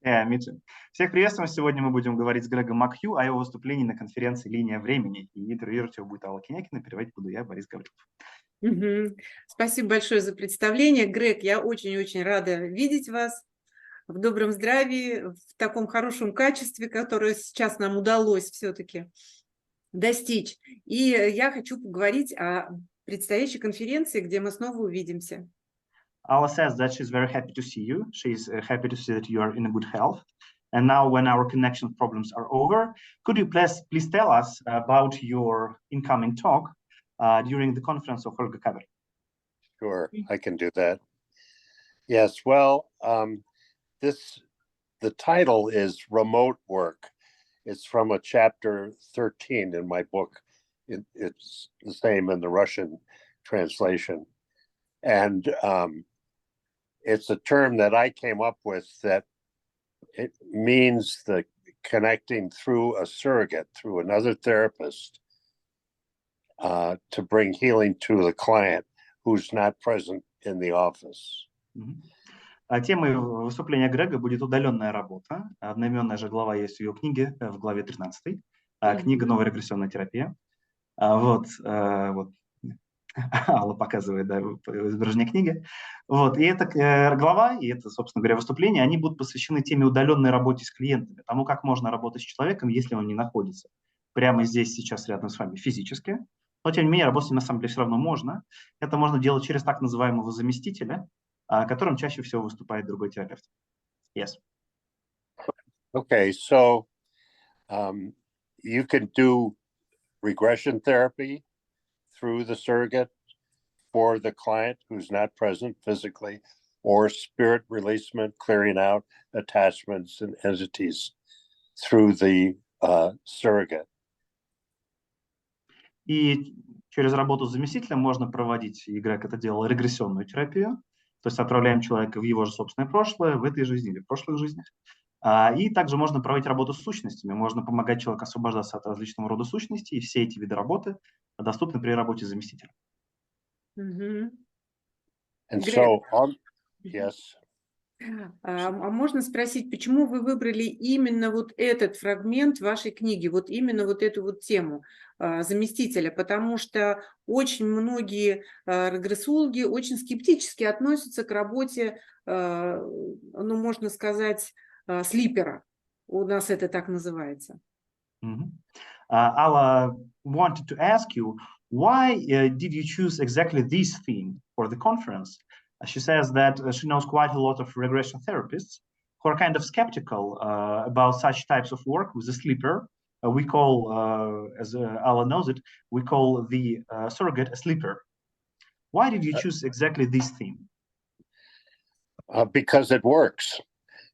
Me too. Всех приветствуем. Сегодня мы будем говорить с Грегом МакХью о его выступлении на конференции «Линия времени». И интервьюировать его будет Алла Кинякиной, переводить буду я, Борис Гаврилов. Спасибо большое за представление. Грег, я очень-очень рада видеть вас в добром здравии, в таком хорошем качестве, которое сейчас нам удалось все-таки достичь. И я хочу поговорить о предстоящей конференции, где мы снова увидимся. Alla says that she's very happy to see you. She's happy to see that you are in good health. And now when our connection problems are over, could you please tell us about your incoming talk during the conference of Olga Kaver? Sure, I can do that. Yes, well, the title is Remote Work. It's from a chapter 13 in my book. It's the same in the Russian translation. And it's a term that I came up with that it means the connecting through a surrogate, through another therapist, to bring healing to the client who's not present in the office. Темой выступления Грега будет удаленная работа. Одноимённая же глава есть в ее книге, в главе 13. Книга «Новой Регрессионной Терапии». Вот. Алла показывает, да, изображение книги. Вот. И эта глава, и это, собственно говоря, выступление, они будут посвящены теме удаленной работы с клиентами, тому, как можно работать с человеком, если он не находится прямо здесь, сейчас рядом с вами физически. Но, тем не менее, работать с ним на самом деле все равно можно. Это можно делать через так называемого заместителя, которым чаще всего выступает другой терапевт. Yes. Okay, so you can do regression therapy through the surrogate for the client who's not present physically, or spirit releasement, clearing out attachments and entities through the surrogate. И через работу с заместителем можно проводить, и Грег это делал, регрессионную терапию, то есть отправляем человека в его же собственное прошлое, в этой жизни или в прошлых жизнях. И также можно проводить работу с сущностями, можно помогать человеку освобождаться от различного рода сущностей, и все эти виды работы доступны при работе с заместителем. And so, yes. А можно спросить, почему вы выбрали именно вот этот фрагмент вашей книги, вот именно вот эту вот тему заместителя? Потому что очень многие регрессологи очень скептически относятся к работе, ну, можно сказать, слипера. У нас это так называется. Alla wanted to ask you, why did you choose exactly this theme for the conference? She says that she knows quite a lot of regression therapists who are kind of skeptical about such types of work with the sleeper. We call, as Alla knows it, we call the surrogate a sleeper. Why did you choose exactly this theme? Because it works,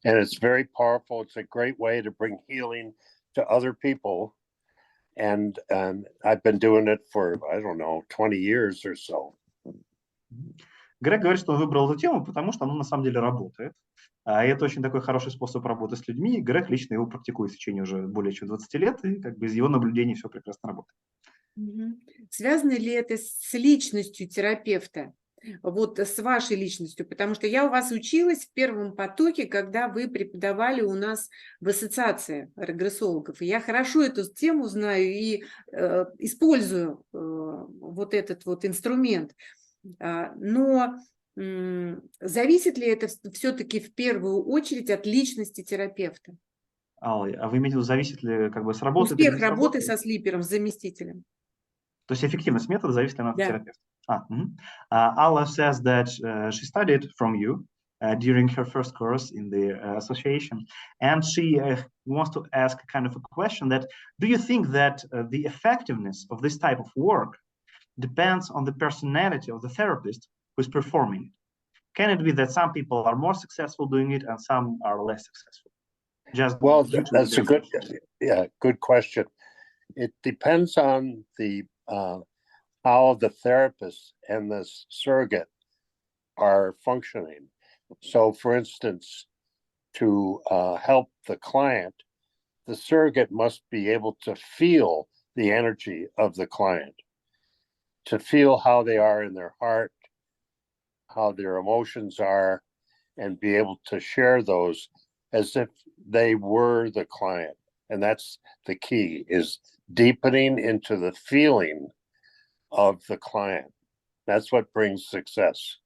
and it's very powerful. It's a great way to bring healing to other people. And I've been doing it for, I don't know, 20 years or so. Грег говорит, что он выбрал эту тему, потому что она на самом деле работает. И это очень такой хороший способ работы с людьми. Грег лично его практикует в течение уже более чем 20 лет, и как бы из его наблюдений все прекрасно работает. Связано ли это с личностью терапевта? Вот с вашей личностью, потому что я у вас училась в первом потоке, когда вы преподавали у нас в Ассоциации регрессологов. И я хорошо эту тему знаю и использую вот этот вот инструмент. Но зависит ли это все-таки в первую очередь от личности терапевта? Алла, а вы имеете в виду, зависит ли как бы с работы? Успех работы со слипером, с заместителем. То есть эффективность метода зависит ли она от терапевта? Alla says that she studied from you during her first course in the association, and she wants to ask kind of a question that, do you think that the effectiveness of this type of work depends on the personality of the therapist who is performing it? Can it be that some people are more successful doing it and some are less successful? Well, that's a good question. It depends on the how the therapist and the surrogate are functioning. So, for instance, to help the client, the surrogate must be able to feel the energy of the client, to feel how they are in their heart, how their emotions are, and be able to share those as if they were the client. And that's the key, is deepening into the feeling of the client. That's what brings success.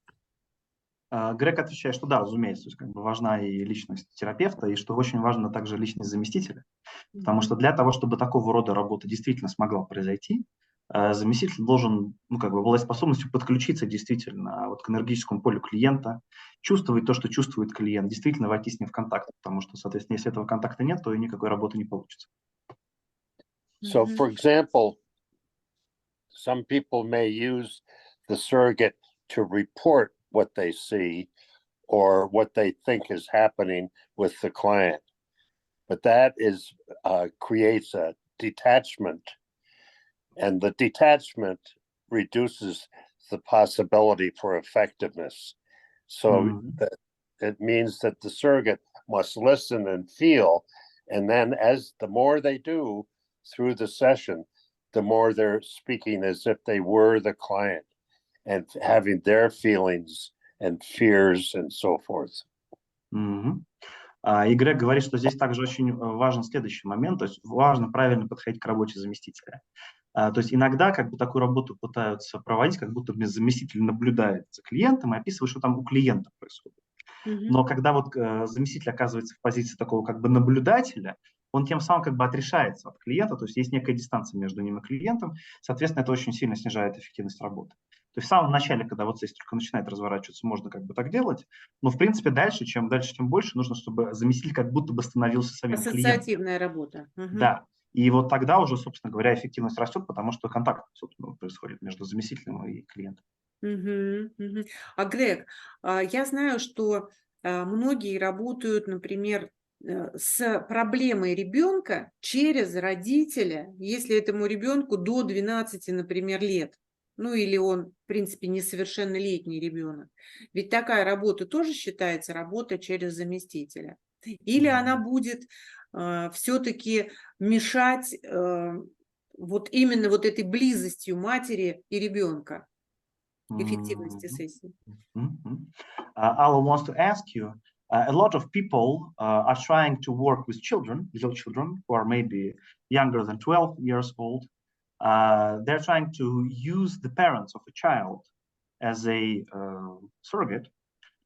Грег отвечает, что да, разумеется, то есть как бы важна и личность терапевта, и что очень важна также личность заместителя. Потому что для того, чтобы такого рода работа действительно смогла произойти, заместитель должен, ну, как бы, обладать способностью подключиться действительно вот к энергетическому полю клиента, чувствовать то, что чувствует клиент, действительно войти с ним в контакт, потому что, соответственно, если этого контакта нет, то и никакой работы не получится. So, for example, some people may use the surrogate to report what they see or what they think is happening with the client. But that is creates a detachment, and the detachment reduces the possibility for effectiveness. So that it means that the surrogate must listen and feel, and then as the more they do through the session, the more they're speaking as if they were the client and having their feelings and fears and so forth. И Грег говорит, что здесь также очень важен следующий момент, то есть важно правильно подходить к работе заместителя. То есть иногда как бы такую работу пытаются проводить, как будто бы заместитель наблюдает за клиентом и описывает, что там у клиента происходит. Но когда вот заместитель оказывается в позиции такого как бы наблюдателя, он тем самым как бы отрешается от клиента, то есть есть некая дистанция между ним и клиентом, соответственно, это очень сильно снижает эффективность работы. То есть в самом начале, когда вот здесь только начинает разворачиваться, можно как бы так делать, но в принципе дальше, чем больше, нужно, чтобы заместитель как будто бы становился самим клиентом. Ассоциативная работа. Да. И вот тогда уже, собственно говоря, эффективность растет, потому что контакт, собственно, происходит между заместителем и клиентом. А Грег, я знаю, что многие работают, например, с проблемой ребенка через родителя, если этому ребенку до 12, например, лет. Ну или он, в принципе, несовершеннолетний ребенок. Ведь такая работа тоже считается работа через заместителя. Или она будет все-таки мешать вот именно вот этой близостью матери и ребенка, эффективности сессии. Alла wants to ask you, a lot of people are trying to work with children, little children who are maybe younger than 12 years old. They're trying to use the parents of a child as a surrogate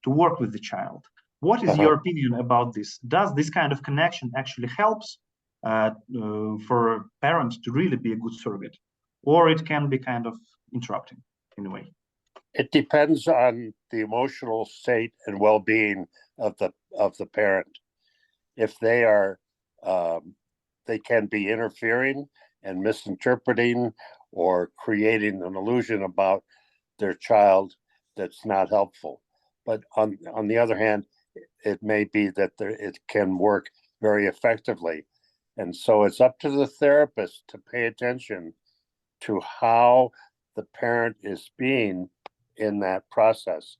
to work with the child. What is your opinion about this? Does this kind of connection actually helps for parents to really be a good surrogate, or it can be kind of interrupting in a way? It depends on the emotional state and well-being of the parent. If they are, they can be interfering and misinterpreting or creating an illusion about their child that's not helpful. But on the other hand, it may be that it can work very effectively. And so it's up to the therapist to pay attention to how the parent is being in that process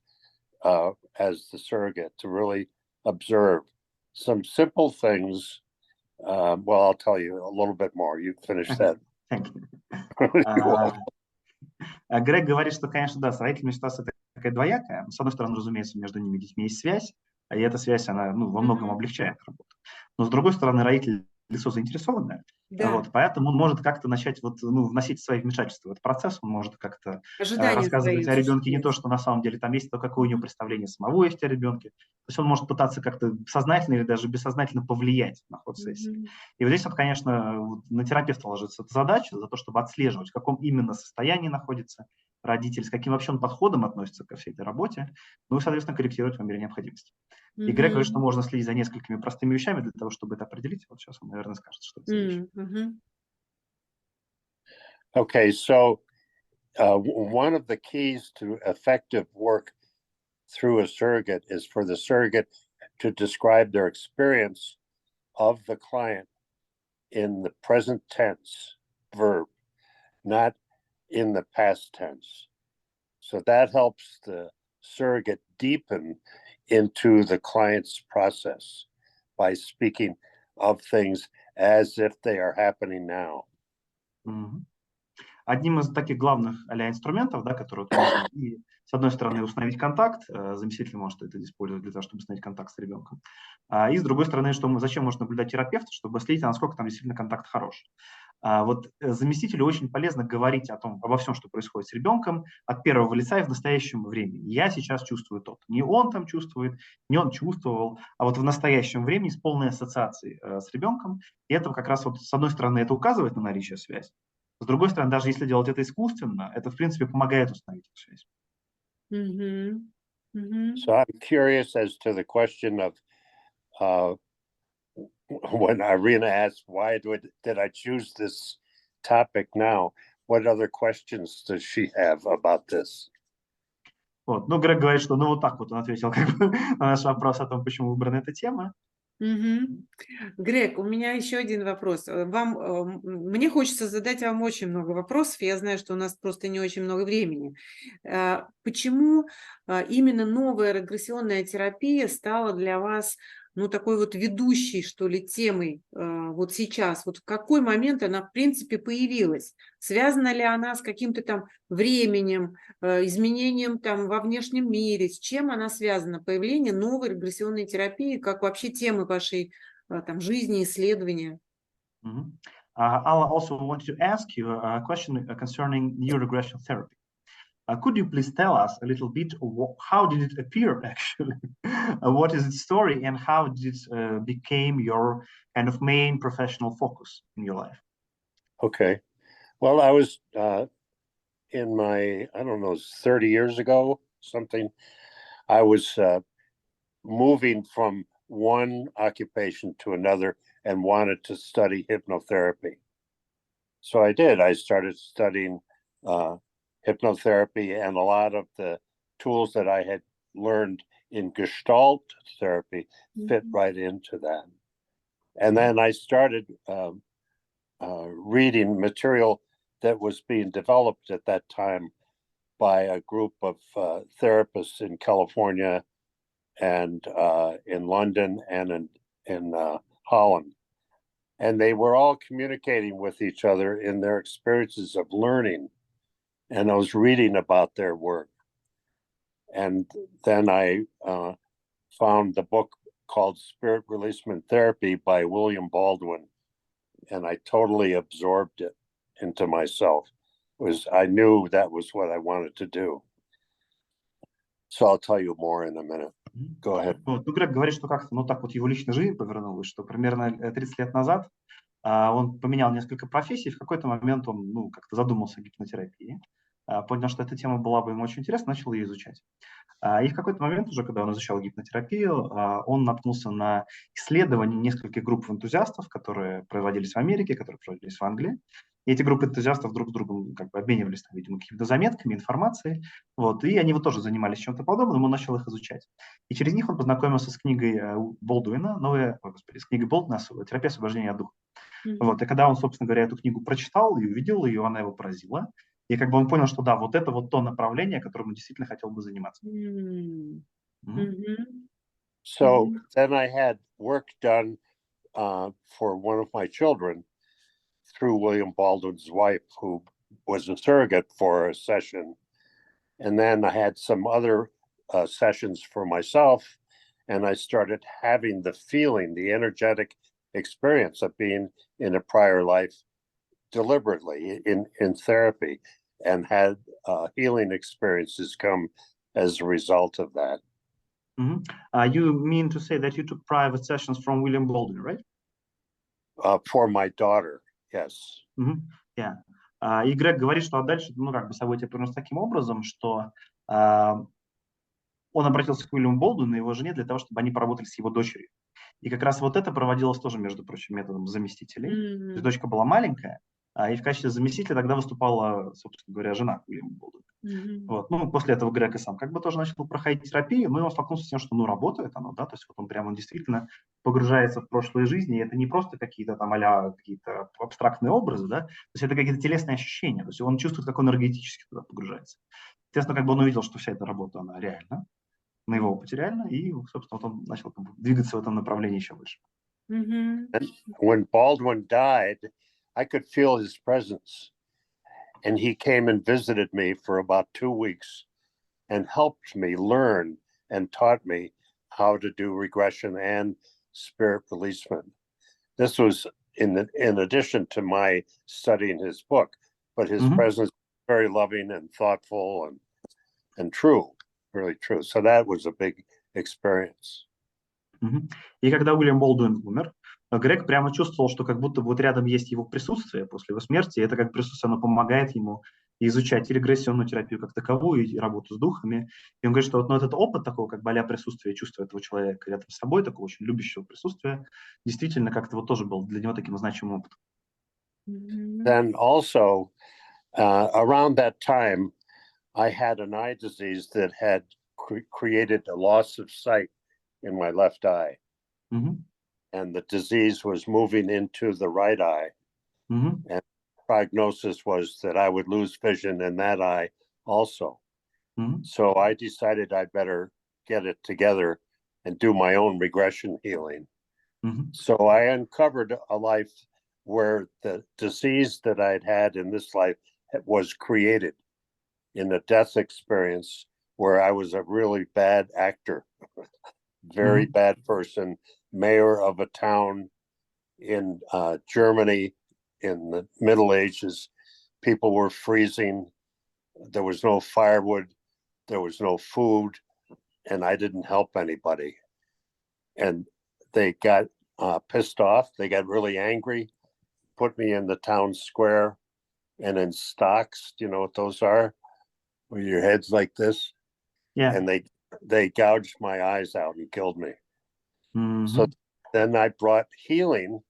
as the surrogate, to really observe some simple things. Well, I'll tell you a little bit more. You finish that. Thank you. Грег говорит, что, конечно, да, с родителями ситуация такая двоякая. С одной стороны, разумеется, между ними и детьми есть связь, и эта связь, она во многом облегчает работу. Но с другой стороны, родитель лицо заинтересованное, вот, поэтому он может как-то начать вносить свои вмешательства в этот процесс, он может как-то рассказывать о ребенке не то, что на самом деле там есть, то какое у него представление самого есть о ребенке. То есть он может пытаться как-то сознательно или даже бессознательно повлиять на ход сессии. И вот здесь вот, конечно, на терапевта ложится эта задача за то, чтобы отслеживать, в каком именно состоянии находится родитель, с каким вообще он подходом относится ко всей этой работе, ну и, соответственно, корректировать по мере необходимости. И Грег говорит, что можно следить за несколькими простыми вещами для того, чтобы это определить. Вот сейчас он, наверное, скажет, что это за вещи. Okay, so one of the keys to effective work through a surrogate is for the surrogate to describe their experience of the client in the present tense verb, not in the past tense. So that helps the surrogate deepen into the client's process by speaking of things as if they are happening now. Одним из таких главных инструментов, да, которые можно и с одной стороны, установить контакт, заместитель может это использовать для того, чтобы установить контакт с ребенком, и с другой стороны, зачем может наблюдать терапевт, чтобы следить, насколько там действительно контакт хороший. Вот заместителю очень полезно говорить обо всем, что происходит с ребенком, от первого лица и в настоящем времени. Я сейчас чувствую то. Не он там чувствует, не он чувствовал, а вот в настоящем времени с полной ассоциацией с ребенком. И это как раз вот с одной стороны это указывает на наличие связи, с другой стороны, даже если делать это искусственно, это в принципе помогает установить эту связь. So I'm curious as to the question of when Irina asked, why did I choose this topic now? What other questions does she have about this? Вот. Ну, Грег говорит, что ну вот так вот он ответил как бы, на наш вопрос о том, почему выбрана эта тема. Грег, у меня еще один вопрос. Мне хочется задать вам очень много вопросов. Я знаю, что у нас просто не очень много времени. Почему именно новая регрессионная терапия стала для вас, ну, такой вот ведущей, что ли, темой вот сейчас? Вот в какой момент она, в принципе, появилась? Связана ли она с каким-то там временем, изменением там во внешнем мире? С чем она связана? Появление новой регрессионной терапии, как вообще темы вашей там жизни, исследования? Alla also wanted to ask you a question concerning neuroregression therapy. Could you please tell us a little bit how did it appear actually? What is its story and how did it became your kind of main professional focus in your life? Okay. Well, I was in my, I don't know, 30 years ago, something. I was moving from one occupation to another and wanted to study hypnotherapy. So I did. I started studying hypnotherapy, and a lot of the tools that I had learned in Gestalt therapy fit right into that. And then I started reading material that was being developed at that time by a group of therapists in California and in London and in Holland. And they were all communicating with each other in their experiences of learning. And I was reading about their work. And then I found the book called Spirit Releasement Therapy by William Baldwin. And I totally absorbed it into myself. I knew that was what I wanted to do. So I'll tell you more in a minute. Go ahead. Ну, Грег говорит, что как-то, ну, так вот его личная жизнь повернулась, что примерно 30 лет назад он поменял несколько профессий, в какой-то момент он, ну, как-то задумался о гипнотерапии, понял, что эта тема была бы ему очень интересна, начал ее изучать. И в какой-то момент уже, когда он изучал гипнотерапию, он наткнулся на исследования нескольких групп энтузиастов, которые проводились в Америке, которые проводились в Англии. И эти группы энтузиастов друг с другом как бы обменивались, там, видимо, какими-то заметками, информацией. Вот, и они вот тоже занимались чем-то подобным, он начал их изучать. И через них он познакомился с книгой Болдуина, с книгой Болдуина «Терапия освобождения от духа». Вот, и когда он, собственно говоря, эту книгу прочитал и увидел ее, она его поразила. И как бы он понял, что да, вот это вот то направление, которым он действительно хотел бы заниматься. So then I had work done for one of my children through William Baldwin's wife, who was a surrogate for a session. And then I had some other sessions for myself, and I started having the feeling, the energetic experience of being in a prior life deliberately in therapy, and had healing experiences come as a result of that. You mean to say that you took private sessions from William Baldwin, right? For my daughter, yes. Yeah. И Грег говорит, что дальше, ну, как бы события повернулись таким образом, что он обратился к Уильяму Болдуину и его жене для того, чтобы они поработали с его дочерью. И как раз вот это проводилось тоже, между прочим, методом заместителей. То есть дочка была маленькая, и в качестве заместителя тогда выступала, собственно говоря, жена Уильяма Болдуина. Вот. Ну, после этого Грег и сам как бы тоже начал проходить терапию, но он столкнулся с тем, что, ну, работает оно, да, то есть вот он прямо, он действительно погружается в прошлые жизни, и это не просто какие-то там а-ля какие-то абстрактные образы, да, то есть это какие-то телесные ощущения, то есть он чувствует, как он энергетически туда погружается. Естественно, как бы он увидел, что вся эта работа, она реальна, на его опыте реально, и, собственно, вот он начал как бы двигаться в этом направлении еще выше. When Baldwin died, I could feel his presence. And he came and visited me for about 2 weeks. and helped me learn and taught me how to do regression and spirit releasement. This was in addition to my studying his book, but his presence was very loving and thoughtful and true, really true. So that was a big experience. И когда Уильям Болдуин умер, Грег прямо чувствовал, что как будто вот рядом есть его присутствие после его смерти, и это как присутствие, оно помогает ему изучать и регрессионную терапию как таковую, и работу с духами. И он говорит, что вот, этот опыт такого, как бы а-ля присутствия, чувства этого человека рядом с собой, такого очень любящего присутствия, действительно как-то вот тоже был для него таким значимым опытом. Then also, around that time, I had an eye disease that had created a loss of sight in my left eye. And the disease was moving into the right eye. And the prognosis was that I would lose vision in that eye also. So I decided I'd better get it together and do my own regression healing. So I uncovered a life where the disease that I'd had in this life was created in a death experience where I was a really bad actor, very bad person, mayor of a town in Germany in the Middle Ages. People were freezing. There was no firewood. There was no food. And I didn't help anybody. And they got pissed off. They got really angry, put me in the town square and in stocks. Do you know what those are? Where your head's like this. Yeah. And they gouged my eyes out and killed me. So then I brought healing,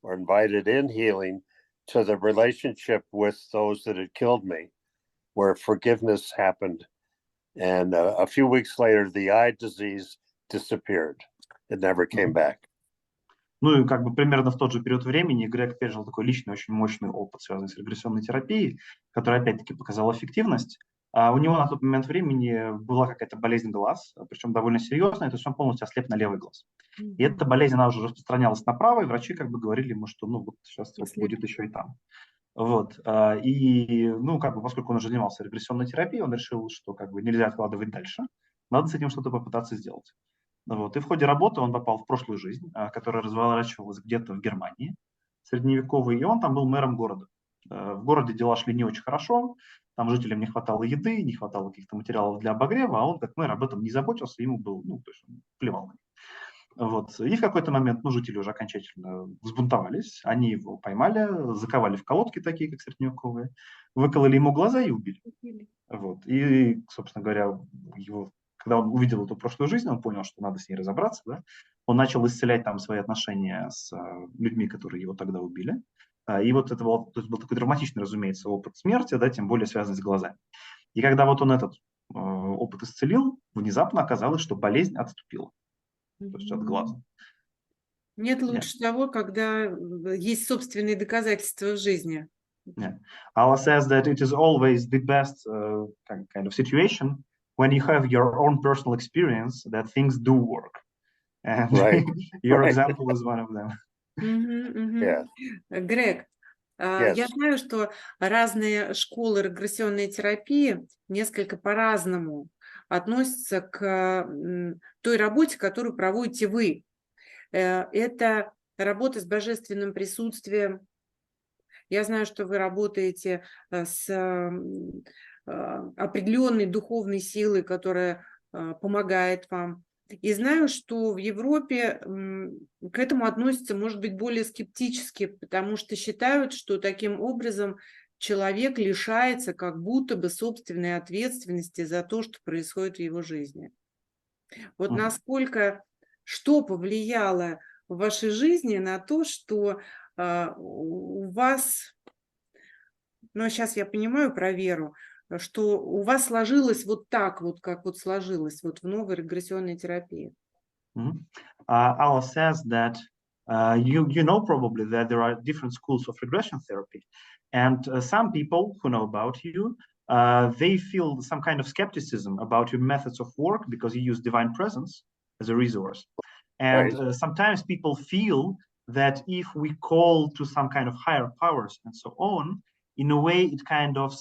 or invited in healing, to the relationship with those that had killed me, where forgiveness happened. And a few weeks later, the eye disease disappeared. It never came back. Ну и как бы примерно в тот же период времени Грег пережил такой личный, очень мощный опыт, связанный с регрессионной терапией, который опять-таки показал эффективность. А у него на тот момент времени была какая-то болезнь глаз, причем довольно серьезная, то есть он полностью ослеп на левый глаз. И эта болезнь, она уже распространялась на правый, и врачи как бы говорили ему, что ну вот сейчас будет еще и там. Вот. И, ну, как бы, поскольку он уже занимался регрессионной терапией, он решил, что как бы нельзя откладывать дальше, надо с этим что-то попытаться сделать. Вот. И в ходе работы он попал в прошлую жизнь, которая разворачивалась где-то в Германии, средневековой, и он там был мэром города. В городе дела шли не очень хорошо, там жителям не хватало еды, не хватало каких-то материалов для обогрева, а он как мэр об этом не заботился, ему был, ну, то есть он плевал на них. Вот. И в какой-то момент, ну, жители уже окончательно взбунтовались, они его поймали, заковали в колодки такие, как средневековые, выкололи ему глаза и убили. Вот. И, собственно говоря, когда он увидел эту прошлую жизнь, он понял, что надо с ней разобраться, да? Он начал исцелять там свои отношения с людьми, которые его тогда убили. И вот это был такой драматичный, разумеется, опыт смерти, да, тем более связанный с глазами. И когда вот он этот опыт исцелил, внезапно оказалось, что болезнь отступила. То есть от глаза. Нет лучше того, когда есть собственные доказательства в жизни. Alla says that it is always the best kind of situation when you have your own personal experience that things do work. And your example is one of them. Грег, я знаю, что разные школы регрессионной терапии несколько по-разному относятся к той работе, которую проводите вы. Это работа с божественным присутствием. Я знаю, что вы работаете с определенной духовной силой, которая помогает вам. И знаю, что в Европе к этому относятся, может быть, более скептически, потому что считают, что таким образом человек лишается как будто бы собственной ответственности за то, что происходит в его жизни. Вот насколько, что повлияло в вашей жизни на то, что у вас, ну, сейчас я понимаю про веру, что у вас сложилось вот так вот, как вот сложилось вот в новой регрессионной терапии. Alla says that you know probably that there are different schools of regression therapy, and some people who know about you, they feel some kind of skepticism about your methods of work because you use divine presence as a resource. And sometimes people feel that if we call to some kind of higher powers and so on, in a way, it kind of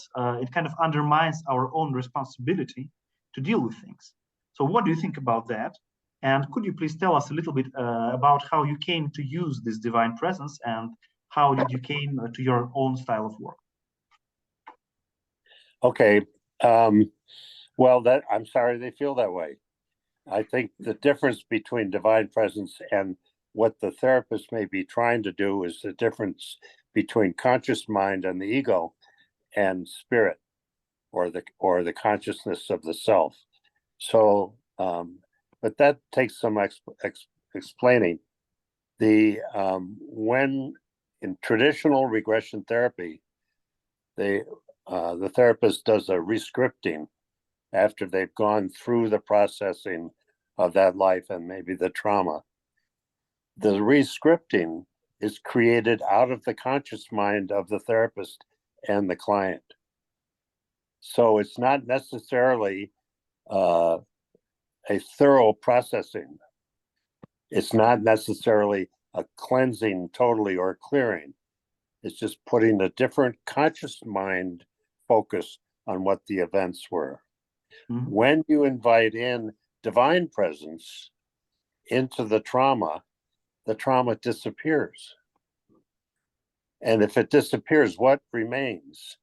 undermines our own responsibility to deal with things. So what do you think about that? And could you please tell us a little bit about how you came to use this divine presence and how did you came to your own style of work? Okay. Well, I'm sorry they feel that way. I think the difference between divine presence and what the therapist may be trying to do is the difference between conscious mind and the ego and spirit, or the consciousness of the self. So, but that takes some explaining. When in traditional regression therapy, the therapist does a rescripting after they've gone through the processing of that life and maybe the trauma. The rescripting is created out of the conscious mind of the therapist and the client. So it's not necessarily a thorough processing. It's not necessarily a cleansing totally or clearing. It's just putting a different conscious mind focus on what the events were. Mm-hmm. When you invite in divine presence into the trauma disappears. And if it disappears, what remains?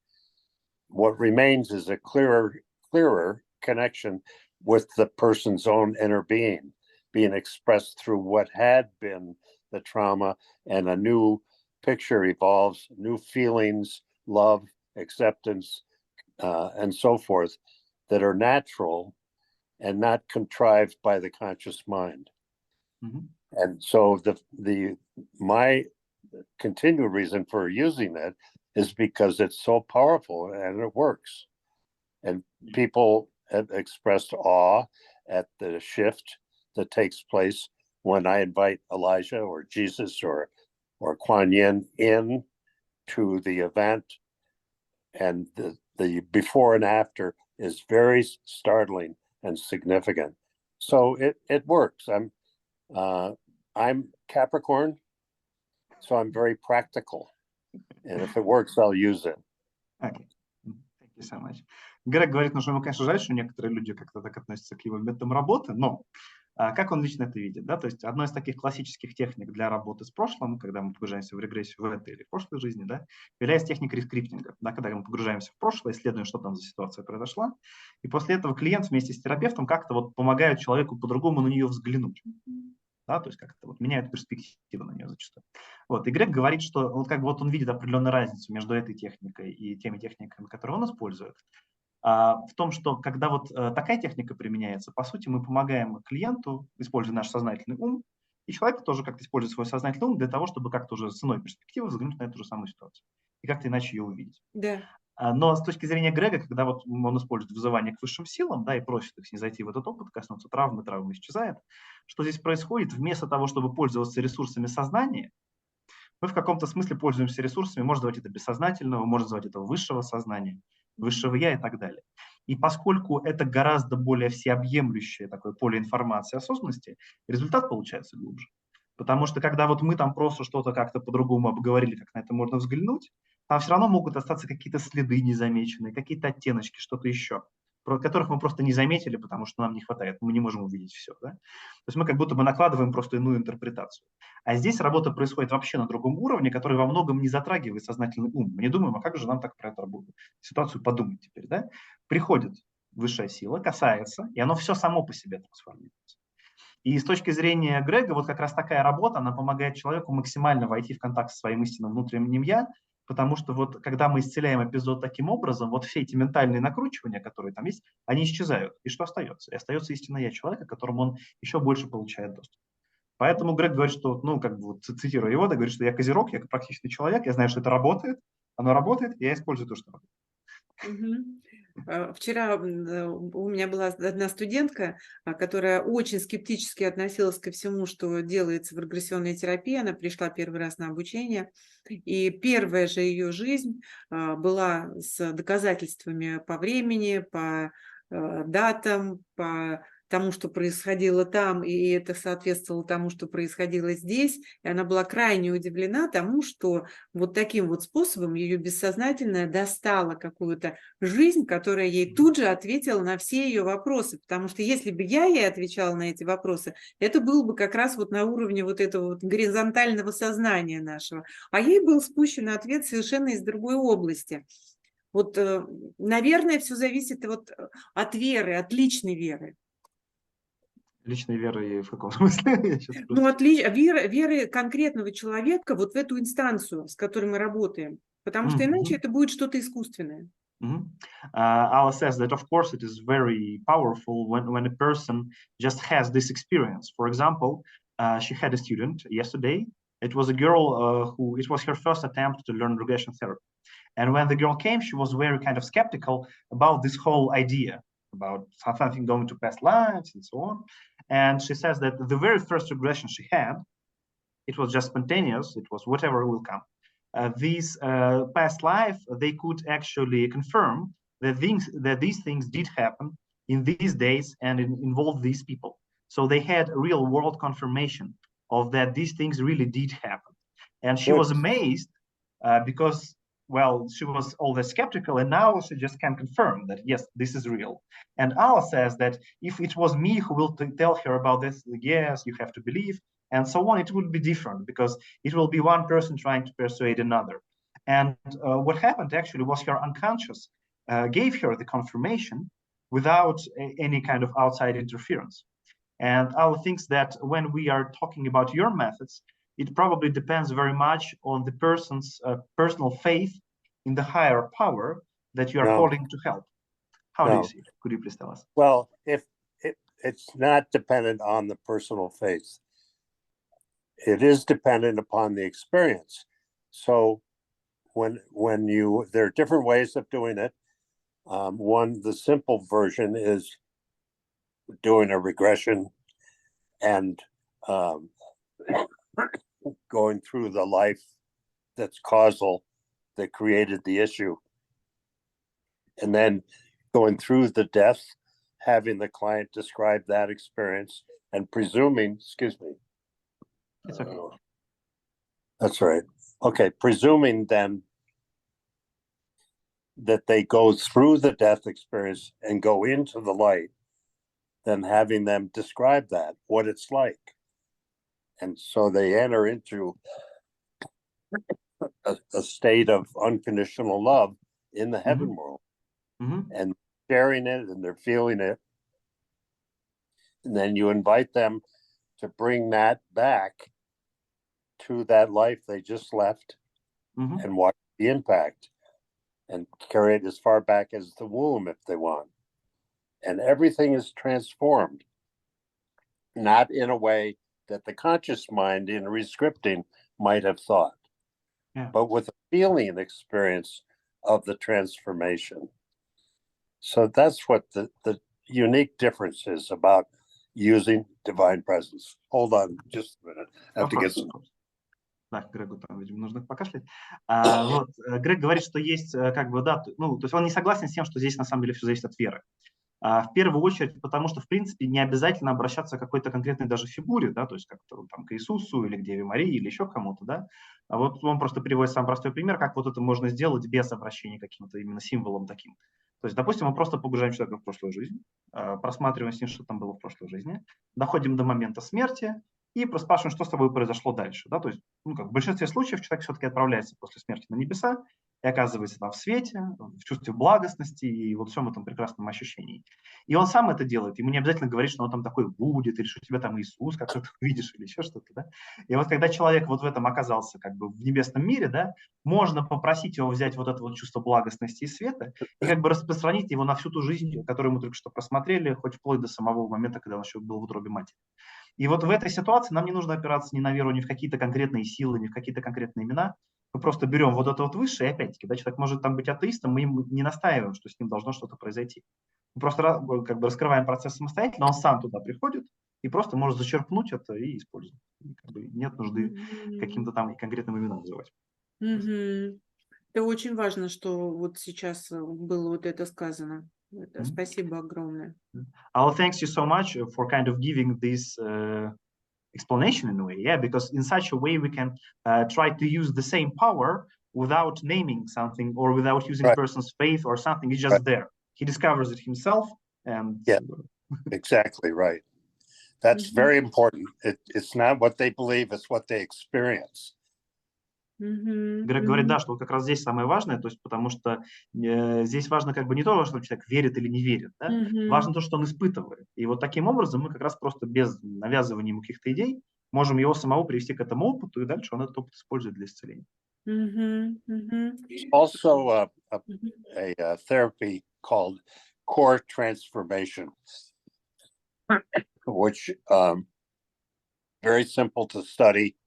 What remains is a clearer connection with the person's own inner being expressed through what had been the trauma, and a new picture evolves, new feelings, love, acceptance, and so forth, that are natural and not contrived by the conscious mind. Mm-hmm. And so my continued reason for using it is because it's so powerful and it works. And people have expressed awe at the shift that takes place when I invite Elijah or Jesus or Kuan Yin in to the event. And the before and after is very startling and significant. So it works. I'm Capricorn, so I'm very practical. And if it works, I'll use it. Okay. Thank you so much. Грег говорит, что ему, конечно, жаль, что некоторые люди как-то так относятся к его методам работы, но как он лично это видит, да, то есть одной из таких классических техник для работы с прошлым, когда мы погружаемся в регрессию в этой или в прошлой жизни, да, является техника рескриптинга, да, когда мы погружаемся в прошлое, исследуем, что там за ситуация произошла, и после этого клиент вместе с терапевтом как-то вот помогает человеку по-другому на нее взглянуть. Да, то есть как-то вот меняют перспективу на нее зачастую. Вот, и Грег говорит, что вот как бы вот он видит определенную разницу между этой техникой и теми техниками, которые он использует, в том, что когда вот такая техника применяется, по сути, мы помогаем клиенту, используя наш сознательный ум, и человек тоже как-то использует свой сознательный ум для того, чтобы как-то уже с иной перспективы взглянуть на эту же самую ситуацию и как-то иначе ее увидеть. Да. Но с точки зрения Грега, когда вот он использует вызывание к высшим силам, да, и просит их снизойти в этот опыт, коснуться травмы исчезает, что здесь происходит? Вместо того, чтобы пользоваться ресурсами сознания, мы в каком-то смысле пользуемся ресурсами, можно называть это бессознательного, можно называть это высшего сознания, высшего я и так далее. И поскольку это гораздо более всеобъемлющее такое поле информации осознанности, результат получается глубже. Потому что когда вот мы там просто что-то как-то по-другому обговорили, как на это можно взглянуть, там все равно могут остаться какие-то следы незамеченные, какие-то оттеночки, что-то еще, которых мы просто не заметили, потому что нам не хватает, мы не можем увидеть все. Да? То есть мы как будто бы накладываем просто иную интерпретацию. А здесь работа происходит вообще на другом уровне, который во многом не затрагивает сознательный ум. Мы не думаем, а как же нам так про эту ситуацию подумать теперь. Да? Приходит высшая сила, касается, и оно все само по себе трансформируется. И с точки зрения Грега, вот как раз такая работа, она помогает человеку максимально войти в контакт со своим истинным внутренним «я», потому что вот когда мы исцеляем эпизод таким образом, вот все эти ментальные накручивания, которые там есть, они исчезают. И что остается? И остается истинное «я» человека, к которому он еще больше получает доступ. Поэтому Грег говорит, что, ну, как бы, вот, цитируя его, да, говорит, что я козерог, я практичный человек, я знаю, что это работает, оно работает, и я использую то, что работает. Вчера у меня была одна студентка, которая очень скептически относилась ко всему, что делается в регрессионной терапии. Она пришла первый раз на обучение, и первая же ее жизнь была с доказательствами по времени, по датам, по тому, что происходило там, и это соответствовало тому, что происходило здесь. И она была крайне удивлена тому, что вот таким вот способом ее бессознательное достало какую-то жизнь, которая ей тут же ответила на все ее вопросы. Потому что если бы я ей отвечала на эти вопросы, это было бы как раз вот на уровне вот этого вот горизонтального сознания нашего. А ей был спущен ответ совершенно из другой области. Вот, наверное, все зависит вот от веры, от личной веры. Личной веры в каком смысле? Ну, веры конкретного человека вот в эту инстанцию, с которой мы работаем. Потому что иначе это будет что-то искусственное. Alla says that, of course, it is very powerful when a person just has this experience. For example, she had a student yesterday. It was a girl it was her first attempt to learn regression therapy. And when the girl came, she was very kind of skeptical about this whole idea, about something going to past lives and so on. And she says that the very first regression she had, it was just spontaneous, it was whatever will come. These past life, they could actually confirm that these things did happen in these days and involved these people. So they had real world confirmation of that these things really did happen. And she was amazed because, well, she was always skeptical, and now she just can confirm that, yes, this is real. And Alla says that if it was me who will tell her about this, yes, you have to believe, and so on, it would be different because it will be one person trying to persuade another. And what happened actually was her unconscious gave her the confirmation without any kind of outside interference. And Alla thinks that when we are talking about your methods, it probably depends very much on the person's personal faith in the higher power that you are calling to help. How do you see it? Could you please tell us? Well, if it's not dependent on the personal faith. It is dependent upon the experience. So when there are different ways of doing it. The simple version is doing a regression and going through the life that's causal, that created the issue, and then going through the death, having the client describe that experience, and presuming, excuse me. It's okay. That's right. Okay, presuming then that they go through the death experience and go into the light, then having them describe that, what it's like. And so they enter into a state of unconditional love in the heaven world. And sharing it, and they're feeling it. And then you invite them to bring that back to that life they just left and watch the impact and carry it as far back as the womb if they want. And everything is transformed, not in a way that the conscious mind in rescripting might have thought, but with a feeling experience of the transformation. So that's what the unique difference is about using divine presence. Hold on just a minute. I have to get some. Да, Грегу там, видимо, нужно покашлять. Вот, Грег говорит, что есть, как бы, да, ну, то есть он не согласен с тем, что здесь на самом деле все зависит от веры. В первую очередь, потому что, в принципе, не обязательно обращаться к какой-то конкретной даже фигуре, да, то есть как-то там к Иисусу или к Деве Марии или еще к кому-то, да. А вот он просто приводит самый простой пример, как вот это можно сделать без обращения к каким-то именно символам таким. То есть, допустим, мы просто погружаем человека в прошлую жизнь, просматриваем с ним, что там было в прошлой жизни, доходим до момента смерти и спрашиваем, что с тобой произошло дальше. Да? То есть, ну, как в большинстве случаев человек все-таки отправляется после смерти на небеса и оказывается там в свете, в чувстве благостности и вот всем этом прекрасном ощущении. И он сам это делает. Ему не обязательно говорить, что он там такой будет, или что тебя там Иисус, как ты видишь, или еще что-то. Да? И вот когда человек вот в этом оказался как бы в небесном мире, да, можно попросить его взять вот это вот чувство благостности и света и как бы распространить его на всю ту жизнь, которую мы только что просмотрели, хоть вплоть до самого момента, когда он еще был в утробе матери. И вот в этой ситуации нам не нужно опираться ни на веру, ни в какие-то конкретные силы, ни в какие-то конкретные имена. Мы просто берем вот это вот высшее, и опять-таки, да, человек может там быть атеистом, мы ему не настаиваем, что с ним должно что-то произойти. Мы просто как бы раскрываем процесс самостоятельно, он сам туда приходит и просто может зачерпнуть это и использовать. И как бы нет нужды каким-то там конкретным именам называть. Это очень важно, что вот сейчас было вот это сказано. Спасибо огромное. Well, thanks you so much for kind of giving this explanation in a way, yeah, because in such a way we can try to use the same power without naming something or without using Right. person's faith or something. It's just Right. there. He discovers it himself, and yeah, exactly right. That's very important. It's not what they believe; it's what they experience. Грег говорит, да, что вот как раз здесь самое важное, то есть потому что здесь важно как бы не то, что человек верит или не верит, да? Важно то, что он испытывает. И вот таким образом мы как раз просто без навязывания ему каких-то идей можем его самого привести к этому опыту, и дальше он этот опыт использует для исцеления. Also, a therapy called core transformation, which very simple to study.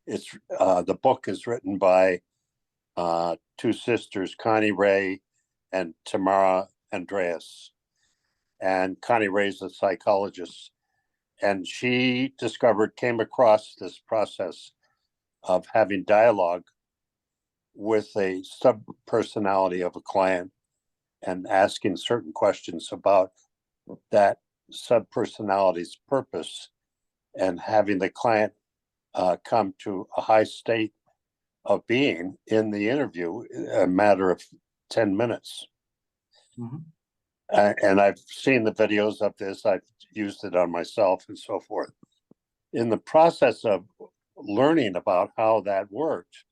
It's the book is written by two sisters, Connie Ray and Tamara Andreas. And Connie Ray is a psychologist, and she came across this process of having dialogue with a subpersonality of a client and asking certain questions about that subpersonality's purpose, and having the client come to a high state of being in the interview in a matter of 10 minutes. And I've seen the videos of this. I've used it on myself and so forth. In the process of learning about how that worked,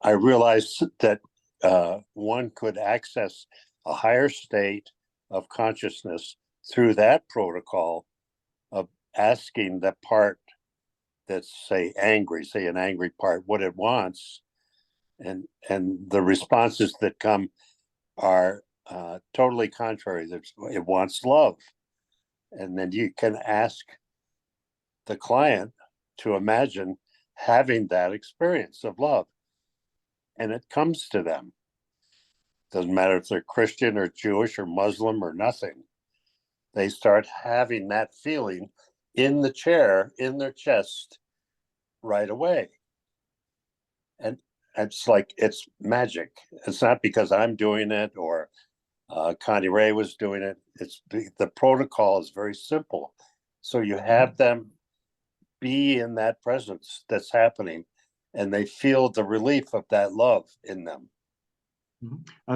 I realized that one could access a higher state of consciousness through that protocol of asking the part that's, say, an angry part, what it wants, and the responses that come are totally contrary. It wants love, and then you can ask the client to imagine having that experience of love, and it comes to them. Doesn't matter if they're Christian or Jewish or Muslim or nothing. They start having that feeling in the chair, in their chest, right away. And it's like, it's magic. It's not because I'm doing it or Connie Ray was doing it. It's the protocol is very simple. So you have them be in that presence that's happening, and they feel the relief of that love in them.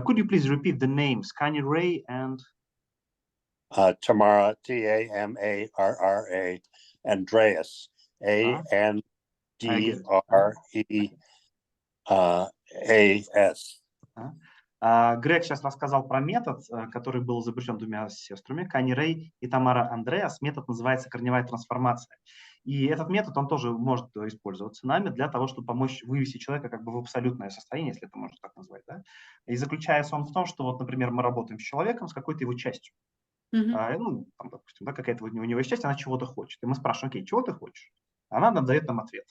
Could you please repeat the names, Connie Ray and Tamara, Tamarra, Andreas, Andreas. Грег сейчас рассказал про метод, который был изобретен двумя сестрами, Конни Рэй и Тамара Андреас. Метод называется корневая трансформация. И этот метод, он тоже может использоваться нами для того, чтобы помочь вывести человека как бы в абсолютное состояние, если это можно так назвать. Да? И заключается он в том, что, вот, например, мы работаем с человеком, с какой-то его частью. Ну, там, допустим, да, какая-то у него есть часть, она чего-то хочет. И мы спрашиваем, окей, чего ты хочешь? Она нам дает нам ответ.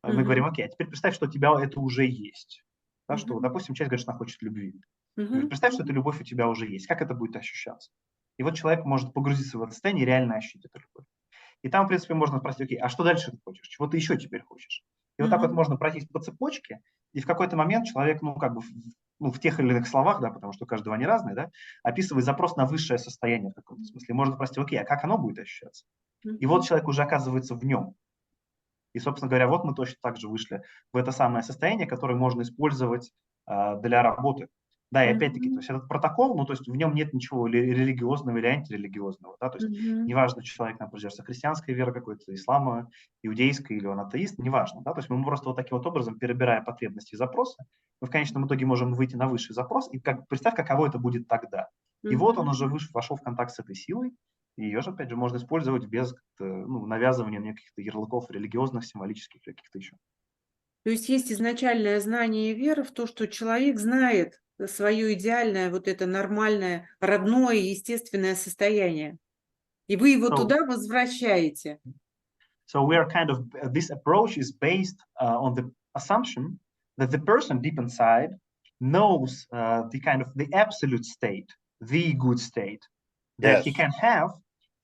Мы говорим, окей, а теперь представь, что у тебя это уже есть. Да, что, допустим, часть говорит, что она хочет любви. Представь, что эта любовь у тебя уже есть. Как это будет ощущаться? И вот человек может погрузиться в это состояние и реально ощутить эту любовь. И там, в принципе, можно спросить, окей, а что дальше ты хочешь? Чего ты еще теперь хочешь? И вот так вот можно пройтись по цепочке, и в какой-то момент человек, ну, как бы, в тех или иных словах, да, потому что у каждого они разные, да, описывает запрос на высшее состояние в каком-то смысле. Можно спросить, окей, а как оно будет ощущаться? И вот человек уже оказывается в нем. И, собственно говоря, вот мы точно так же вышли в это самое состояние, которое можно использовать для работы. Да, и опять-таки, то есть этот протокол, ну, то есть в нем нет ничего религиозного или антирелигиозного, да, то есть неважно, человек, например, придерживается христианской веры какой-то, ислама, иудейской, или он атеист, неважно, да, то есть мы просто вот таким вот образом, перебирая потребности и запросы, мы в конечном итоге можем выйти на высший запрос, и представь, каково это будет тогда. И вот он уже вошел в контакт с этой силой, и ее же, опять же, можно использовать без навязывания каких-то ярлыков религиозных, символических, каких-то еще. То есть есть изначальное знание и вера в то, что человек знает свое идеальное, вот это нормальное, родное, естественное состояние. И вы его туда возвращаете. So we are kind of, this approach is based on the assumption that the person deep inside knows the kind of the absolute state, the good state that he can have,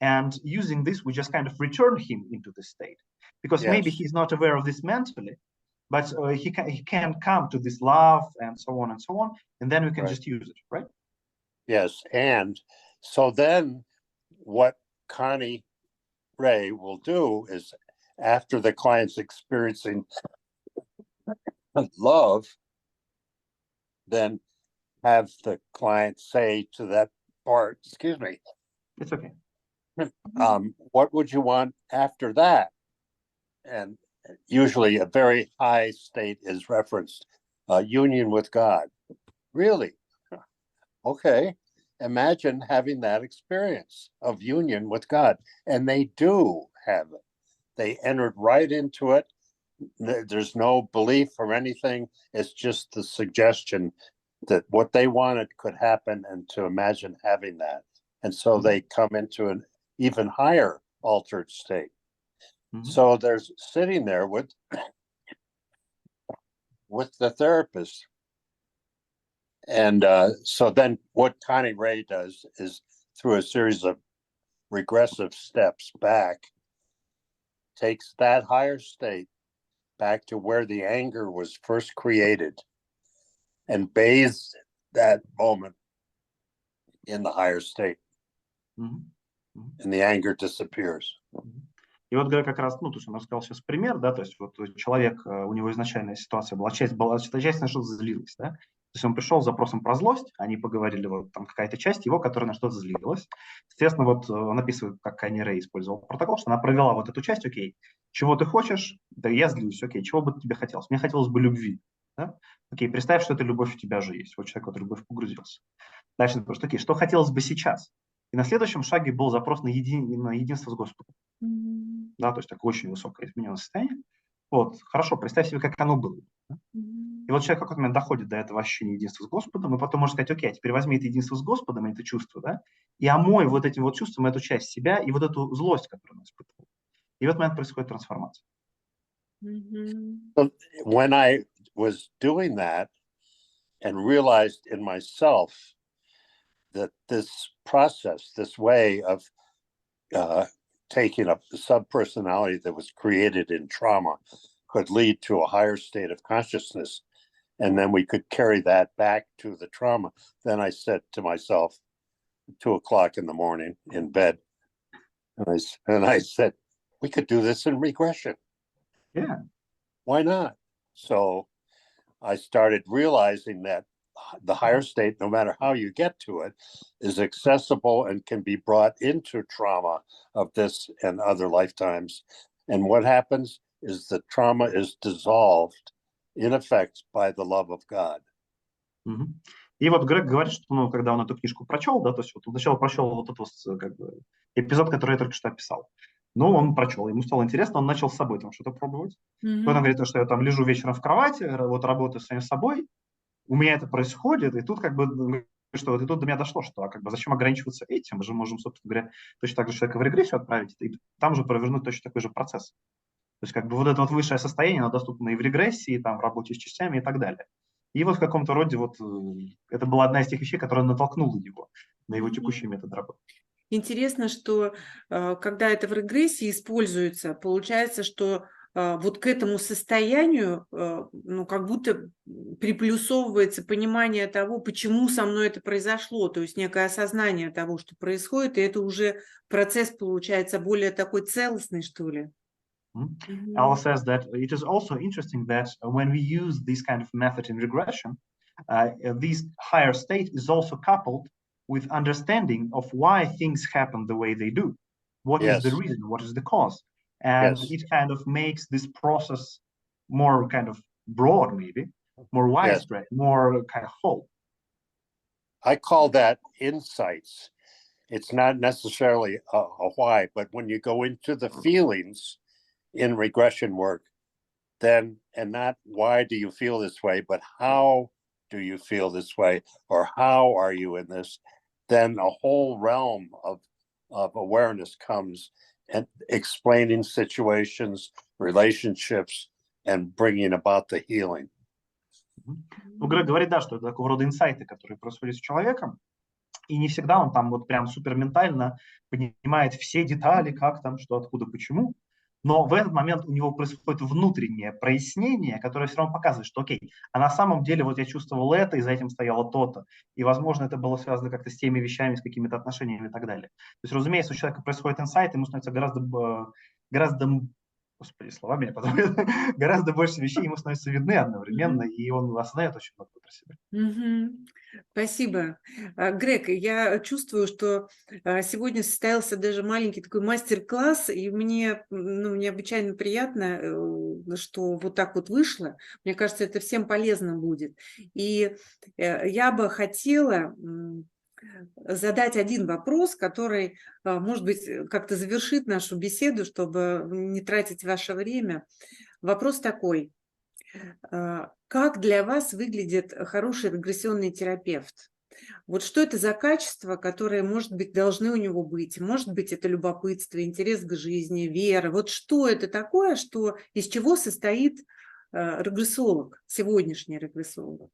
and using this, we just kind of return him into the state. Because maybe he's not aware of this mentally, but he can come to this love and so on, and then we can just use it, right? Yes, and so then what Connie Ray will do is, after the client's experiencing love, then have the client say to that part, excuse me, It's okay. what would you want after that? And usually a very high state is referenced, union with God. Really? Okay. Imagine having that experience of union with God. And they do have it. They entered right into it. There's no belief or anything. It's just the suggestion that what they wanted could happen, and to imagine having that. And so they come into an even higher altered state. So there's sitting there with the therapist. And so then what Connie Ray does is, through a series of regressive steps back, takes that higher state back to where the anger was first created and bathes that moment in the higher state. And the anger disappears. И вот Грег как раз, ну, то есть он рассказал сейчас пример, да, то есть вот человек, у него изначальная ситуация была, часть на что-то злилась, да, то есть он пришел с запросом про злость, они поговорили, вот там какая-то часть его, которая на что-то злилась. Естественно, вот он описывает, как Конни Рэй использовал протокол, что она провела вот эту часть, окей, чего ты хочешь, да я злюсь, окей, чего бы тебе хотелось? Мне хотелось бы любви, да? Окей, представь, что эта любовь у тебя же есть, вот человек в эту любовь погрузился. Дальше просто, окей, что хотелось бы сейчас? И на следующем шаге был запрос на единство с Господом. Да, то есть такое очень высокое измененное состояние. Вот, хорошо, представь себе, как оно было. Да? И вот человек в какой-то момент доходит до этого ощущения единства с Господом, и потом может сказать, окей, а теперь возьми это единство с Господом, это чувство, да, и омой вот этим вот чувством эту часть себя и вот эту злость, которую он испытывал. И в этот момент происходит трансформация. So when I was doing that and realized in myself that this process, this way of taking a subpersonality that was created in trauma could lead to a higher state of consciousness, and then we could carry that back to the trauma, then I said to myself, 2 o'clock in the morning in bed, and I said, we could do this in regression. Yeah. Why not? So I started realizing that the higher state, no matter how you get to it, is accessible and can be brought into trauma of this and other lifetimes. And what happens is the trauma is dissolved, in effect, by the love of God. И вот Грег говорит, что, ну, когда он эту книжку прочел, да, то есть вот он сначала прочел вот этот как бы эпизод, который я только что описал. Ну, он прочел, ему стало интересно, он начал с собой там что-то пробовать. Потом говорит, что я там лежу вечером в кровати, вот работаю с самим собой, у меня это происходит, и тут как бы, что вот и тут до меня дошло, что как бы зачем ограничиваться этим, мы же можем, собственно говоря, точно так же человека в регрессию отправить, и там же провернуть точно такой же процесс. То есть как бы вот это вот высшее состояние, оно доступно и в регрессии, и там в работе с частями и так далее. И вот в каком-то роде вот это была одна из тех вещей, которая натолкнула его на его текущий метод работы. Интересно, что когда это в регрессии используется, получается, что вот к этому состоянию, ну, как будто приплюсовывается понимание того, почему со мной это произошло, то есть некое осознание того, что происходит, и это уже процесс получается более такой целостный, что ли. Alla says that it is also interesting that when we use this kind of method in regression, this higher state is also coupled with understanding of why things happen the way they do. What is the reason? What is the cause? And it kind of makes this process more kind of broad, maybe, more widespread, more kind of whole. I call that insights. It's not necessarily a why, but when you go into the feelings in regression work, then, and not why do you feel this way, but how do you feel this way, or how are you in this, then a whole realm of awareness comes, and explaining situations, relationships, and bringing about the healing. Ну, Грег говорит, да, что это такого рода инсайты, которые происходят с человеком, и не всегда он там вот прям суперментально понимает все детали, как там, что, откуда, почему. Но в этот момент у него происходит внутреннее прояснение, которое все равно показывает, что окей, а на самом деле вот я чувствовал это, и за этим стояло то-то. И, возможно, это было связано как-то с теми вещами, с какими-то отношениями и так далее. То есть, разумеется, у человека происходит инсайт, ему становится гораздо, господи, слова меня подводят, гораздо больше вещей ему становятся видны одновременно, и он осознает очень много про себя. Спасибо. Грег, я чувствую, что сегодня состоялся даже маленький такой мастер-класс, и мне необычайно приятно, что вот так вот вышло. Мне кажется, это всем полезно будет. И я бы хотела задать один вопрос, который, может быть, как-то завершит нашу беседу, чтобы не тратить ваше время. Вопрос такой. Как для вас выглядит хороший регрессионный терапевт? Вот что это за качества, которые, может быть, должны у него быть? Может быть, это любопытство, интерес к жизни, вера. Вот что это такое, из чего состоит регрессолог, сегодняшний регрессолог?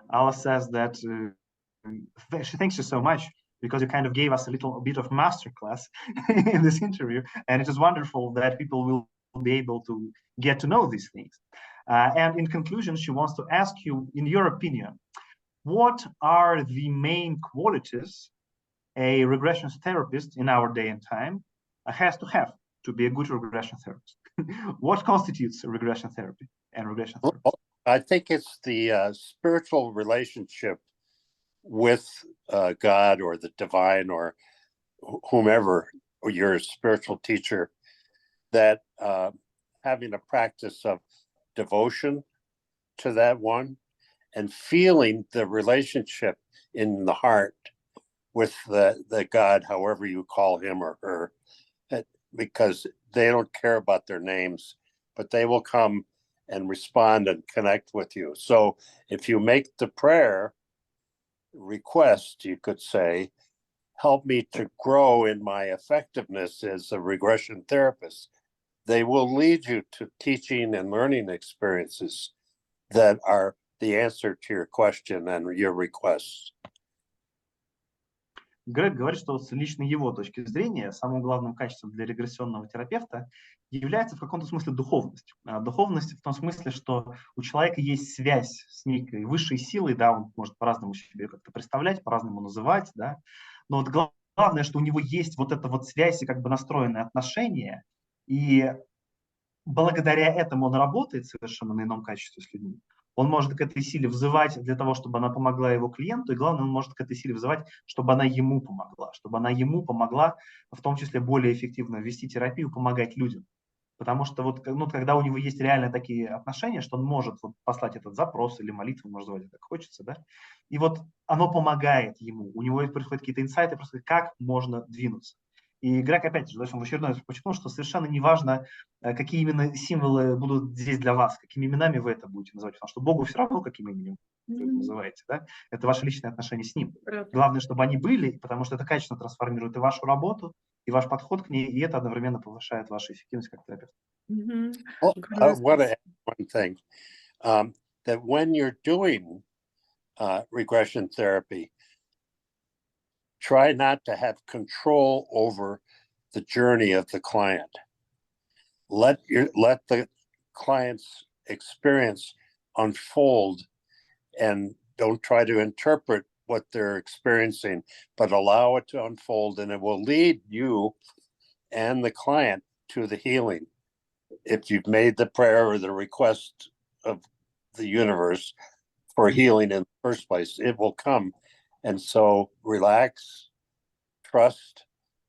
Alla says that she thanks you so much because you kind of gave us a little bit of masterclass in this interview, and it is wonderful that people will be able to get to know these things. And in conclusion, she wants to ask you, in your opinion, what are the main qualities a regression therapist in our day and time has to have to be a good regression therapist? What constitutes a regression therapy and regression therapy? Well, I think it's the spiritual relationship with God or the divine or whomever, or your spiritual teacher, that having a practice of devotion to that one and feeling the relationship in the heart with the God, however you call him or her, because they don't care about their names, but they will come and respond and connect with you. So if you make the prayer request, you could say, help me to grow in my effectiveness as a regression therapist. They will lead you to teaching and learning experiences that are the answer to your question and your requests. Грег говорит, что с лично его точки зрения самым главным качеством для регрессионного терапевта является в каком-то смысле духовность. Духовность в том смысле, что у человека есть связь с некой высшей силой, да, он может по-разному себе как-то представлять, по-разному называть, да, но вот главное, что у него есть вот эта вот связь и как бы настроенные отношения, и благодаря этому он работает совершенно на ином качестве с людьми. Он может к этой силе взывать для того, чтобы она помогла его клиенту, и главное, он может к этой силе взывать, чтобы она ему помогла, в том числе более эффективно вести терапию, помогать людям. Потому что вот, когда у него есть реально такие отношения, что он может вот послать этот запрос или молитву, можно называть как хочется, да, и вот оно помогает ему, у него происходят какие-то инсайты, просто как можно двинуться. И Грег, опять же, он в очередной раз подчеркнул, что совершенно не важно, какие именно символы будут здесь для вас, какими именами вы это будете называть, потому что Богу все равно, каким именем вы это называете, да? Это ваши личные отношения с Ним. Главное, чтобы они были, потому что это качественно трансформирует и вашу работу, и ваш подход к ней, и это одновременно повышает вашу эффективность как терапевта. Well, I want to add one thing, that when you're doing regression therapy, try not to have control over the journey of the client. Let the client's experience unfold, and don't try to interpret what they're experiencing, but allow it to unfold, and it will lead you and the client to the healing. If you've made the prayer or the request of the universe for healing in the first place, it will come. And so relax, trust,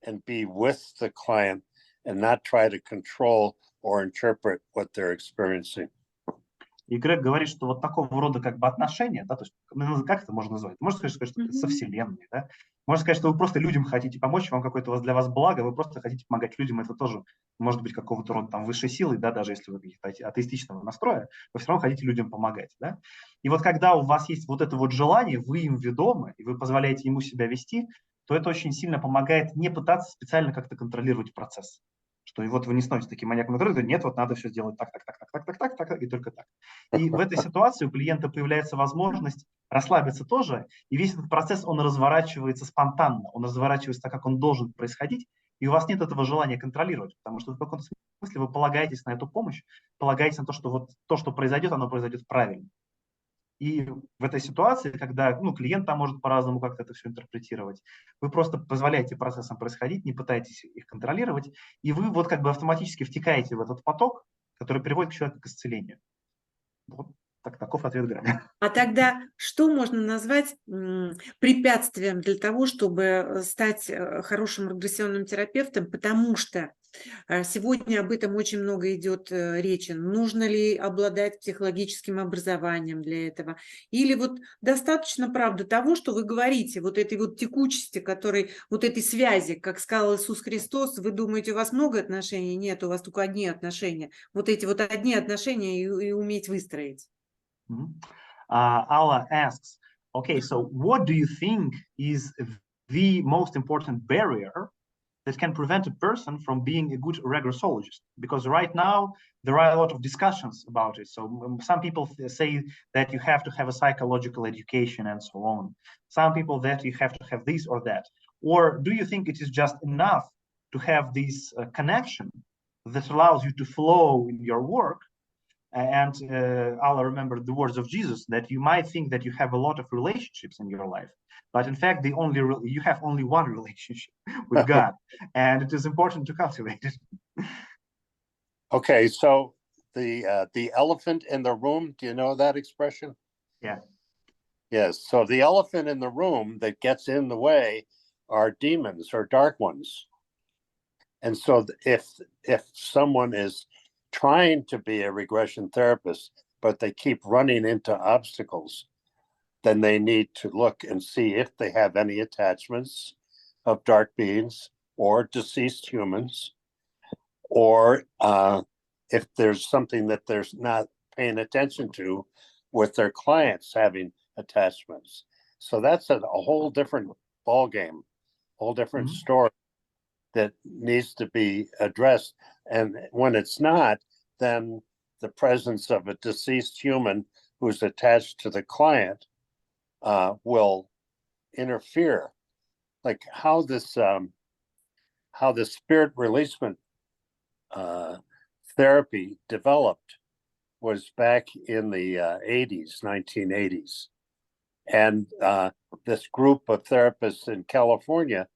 and be with the client and not try to control or interpret what they're experiencing. И Грег говорит, что вот такого рода как бы отношения, да, то есть как это можно назвать? Можно сказать, что это со Вселенной, да? Можно сказать, что вы просто людям хотите помочь, вам какое-то для вас благо, вы просто хотите помогать людям, это тоже может быть какого-то рода там высшей силой, да, даже если вы каких-то атеистичного настроя, вы все равно хотите людям помогать, да? И вот когда у вас есть вот это вот желание, вы им ведомы, и вы позволяете ему себя вести, то это очень сильно помогает не пытаться специально как-то контролировать процесс. Что и вот вы не становитесь таким маньяком, который говорит, нет, вот надо все сделать так, и только так. И в этой ситуации у клиента появляется возможность расслабиться тоже, и весь этот процесс, он разворачивается спонтанно, он разворачивается так, как он должен происходить, и у вас нет этого желания контролировать, потому что в каком-то смысле вы полагаетесь на эту помощь, полагаетесь на то, что вот то, что произойдет, оно произойдет правильно. И в этой ситуации, когда клиент там может по-разному как-то это все интерпретировать, вы просто позволяете процессам происходить, не пытаетесь их контролировать, и вы вот как бы автоматически втекаете в этот поток, который приводит к человеку к исцелению. Вот таков ответ Грега. А тогда что можно назвать препятствием для того, чтобы стать хорошим регрессионным терапевтом? Потому что сегодня об этом очень много идет речи. Нужно ли обладать психологическим образованием для этого? Или вот достаточно, правда, того, что вы говорите, вот этой вот текучести, вот этой связи, как сказал Иисус Христос, вы думаете, у вас много отношений? Нет, у вас только одни отношения. Вот эти вот одни отношения и уметь выстроить. Alla asks, okay, so what do you think is the most important barrier that can prevent a person from being a good regressologist? Because right now there are a lot of discussions about it. So some people say that you have to have a psychological education and so on. Some people that you have to have this or that. Or do you think it is just enough to have this connection that allows you to flow in your work? And I'll remember the words of Jesus, that you might think that you have a lot of relationships in your life, but in fact, you have only one relationship with God, and it is important to cultivate it. Okay, so the elephant in the room, do you know that expression? Yeah. Yes, so the elephant in the room that gets in the way are demons or dark ones. And so if someone is trying to be a regression therapist, but they keep running into obstacles, then they need to look and see if they have any attachments of dark beings or deceased humans, or if there's something that they're not paying attention to with their clients having attachments. So that's a whole different ballgame, whole different story that needs to be addressed. And when it's not, then the presence of a deceased human who's attached to the client will interfere. Like how the spirit releasement therapy developed was back in the 1980s. And this group of therapists in California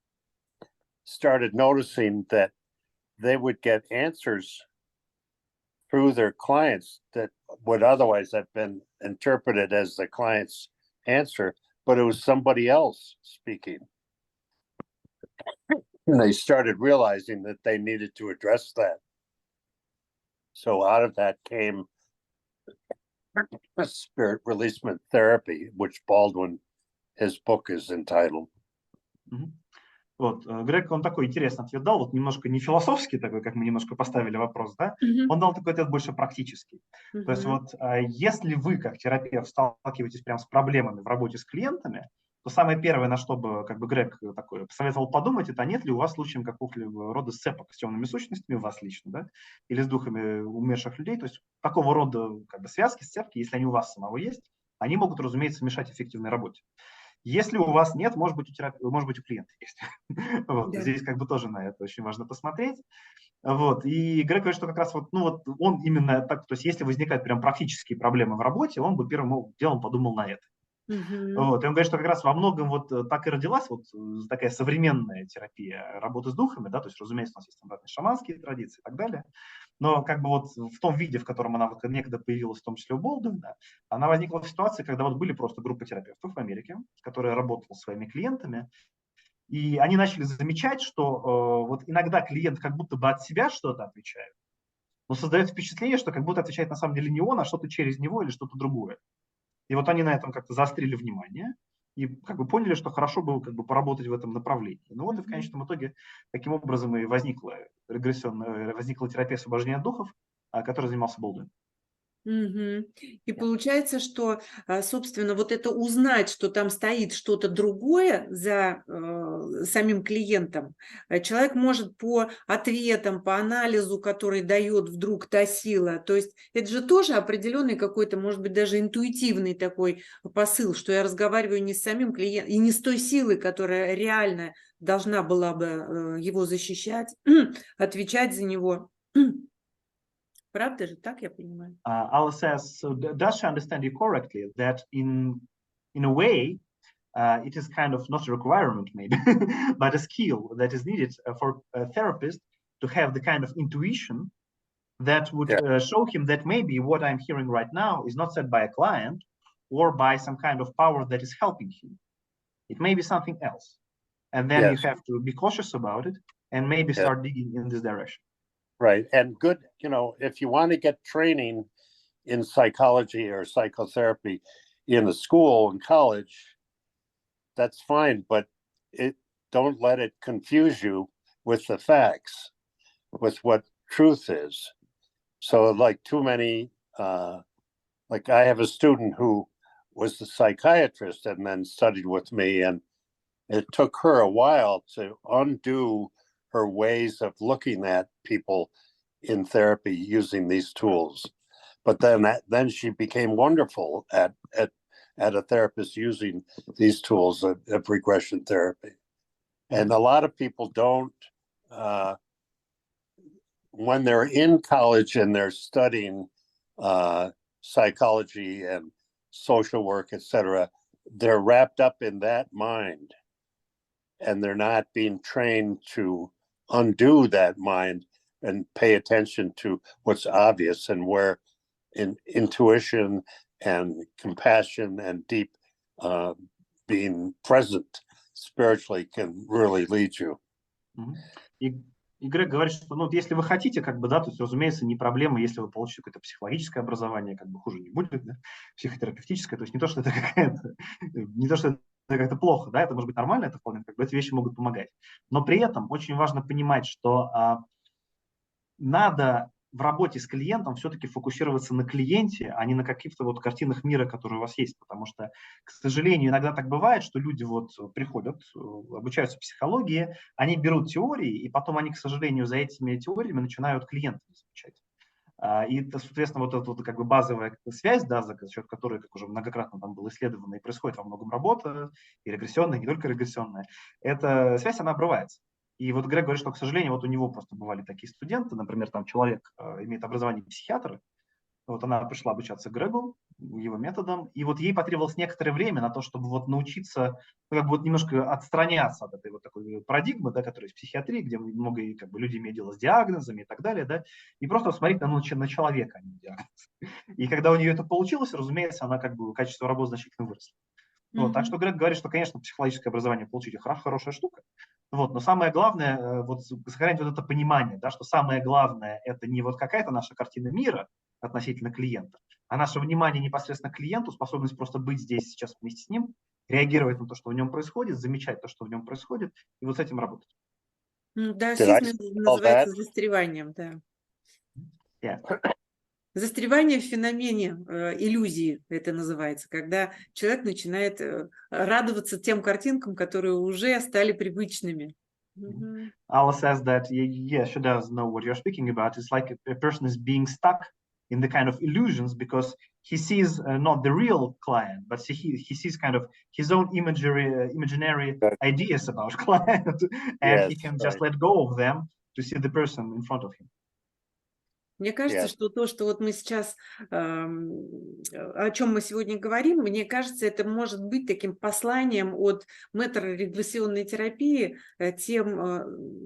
started noticing that they would get answers through their clients that would otherwise have been interpreted as the client's answer, but it was somebody else speaking. And they started realizing that they needed to address that. So out of that came spirit releasement therapy, which Baldwin, his book is entitled. Вот, Грег, он такой интересный ответ дал, вот немножко не философский такой, как мы немножко поставили вопрос, да, он дал такой ответ больше практический. То есть вот, если вы, как терапевт, сталкиваетесь прям с проблемами в работе с клиентами, то самое первое, на что бы, как бы, Грег такой посоветовал подумать, это нет ли у вас случаем какого-либо рода сцепок с темными сущностями, у вас лично, да, или с духами умерших людей, то есть такого рода, как бы, связки, сцепки, если они у вас самого есть, они могут, разумеется, мешать эффективной работе. Если у вас нет, может быть, у клиента есть. Вот, да. Здесь как бы тоже на это очень важно посмотреть. Вот. И Грег говорит, что как раз вот, он именно так, то есть если возникают прям практические проблемы в работе, он бы первым делом подумал на это. Вот. И он говорит, что как раз во многом вот так и родилась вот такая современная терапия работы с духами, да, то есть, разумеется, у нас есть стандартные шаманские традиции и так далее, но как бы вот в том виде, в котором она вот некогда появилась, в том числе у Болдуина, она возникла в ситуации, когда вот были просто группы терапевтов в Америке, которые работали с своими клиентами, и они начали замечать, что вот иногда клиент как будто бы от себя что-то отвечает, но создает впечатление, что как будто отвечает на самом деле не он, а что-то через него или что-то другое. И вот они на этом как-то заострили внимание и как бы поняли, что хорошо было как бы поработать в этом направлении. Ну вот и в конечном итоге таким образом и возникла терапия освобождения духов, которой занимался Болдуин. И получается, что, собственно, вот это узнать, что там стоит что-то другое за самим клиентом, человек может по ответам, по анализу, который дает вдруг та сила. То есть это же тоже определенный какой-то, может быть, даже интуитивный такой посыл, что я разговариваю не с самим клиентом и не с той силой, которая реально должна была бы его защищать, отвечать за него. Правда же, так я понимаю? Alla says, so does she understand you correctly, that in a way, it is kind of not a requirement maybe, but a skill that is needed for a therapist to have the kind of intuition that would show him that maybe what I'm hearing right now is not said by a client or by some kind of power that is helping him. It may be something else. And then you have to be cautious about it and maybe start digging in this direction. Right. And good, if you want to get training in psychology or psychotherapy in a school and college, that's fine, but don't let it confuse you with the facts, with what truth is. So like too many, like I have a student who was the psychiatrist and then studied with me, and it took her a while to undo her ways of looking at people in therapy using these tools. But then she became wonderful at a therapist using these tools of regression therapy. And a lot of people don't, when they're in college and they're studying psychology and social work, etc., they're wrapped up in that mind, and they're not being trained to undo that mind and pay attention to what's obvious and where intuition and compassion and deep being present spiritually can really lead you. И Грег говорит, что если вы хотите, то есть, разумеется, не проблема, если вы получите какое-то психологическое образование, хуже не будет, да? Психотерапевтическое, то есть не то, что это как-то плохо, да, это может быть нормально, это вполне, эти вещи могут помогать. Но при этом очень важно понимать, что надо в работе с клиентом все-таки фокусироваться на клиенте, а не на каких-то картинах мира, которые у вас есть. Потому что, к сожалению, иногда так бывает, что люди приходят, обучаются психологии, они берут теории, и потом они, к сожалению, за этими теориями начинают клиентов замечать. И, соответственно, эта базовая связь, да, за счет которой, как уже многократно там было исследовано, и происходит во многом работа, и регрессионная, и не только регрессионная, эта связь, она обрывается. И Грег говорит, что, к сожалению, у него просто бывали такие студенты, например, там человек имеет образование психиатра, она пришла обучаться Грегу, его методам, и ей потребовалось некоторое время на то, чтобы научиться, немножко отстраняться от этой такой парадигмы, да, которая есть в психиатрии, где много люди имеют дело с диагнозами и так далее, да, и просто смотреть на человека, а не диагноз. И когда у нее это получилось, разумеется, она качество работы значительно выросло. Так что Грег говорит, что, конечно, психологическое образование получить хорошая штука, но самое главное, сохранять это понимание, да, что самое главное это не какая-то наша картина мира относительно клиента, а наше внимание непосредственно к клиенту, способность просто быть здесь сейчас вместе с ним, реагировать на то, что в нем происходит, замечать то, что в нем происходит, и с этим работать. Да, называется застреванием, да. Застревание в феномене иллюзии, это называется, когда человек начинает радоваться тем картинкам, которые уже стали привычными. Alla says that, yeah, she does know what you're speaking about. It's like a person is being stuck in the kind of illusions because he sees not the real client, but he sees kind of his own imaginary ideas about client, and he can just let go of them to see the person in front of him. Мне кажется, что то, что мы сейчас, о чем мы сегодня говорим, мне кажется, это может быть таким посланием от мэтра регрессионной терапии тем,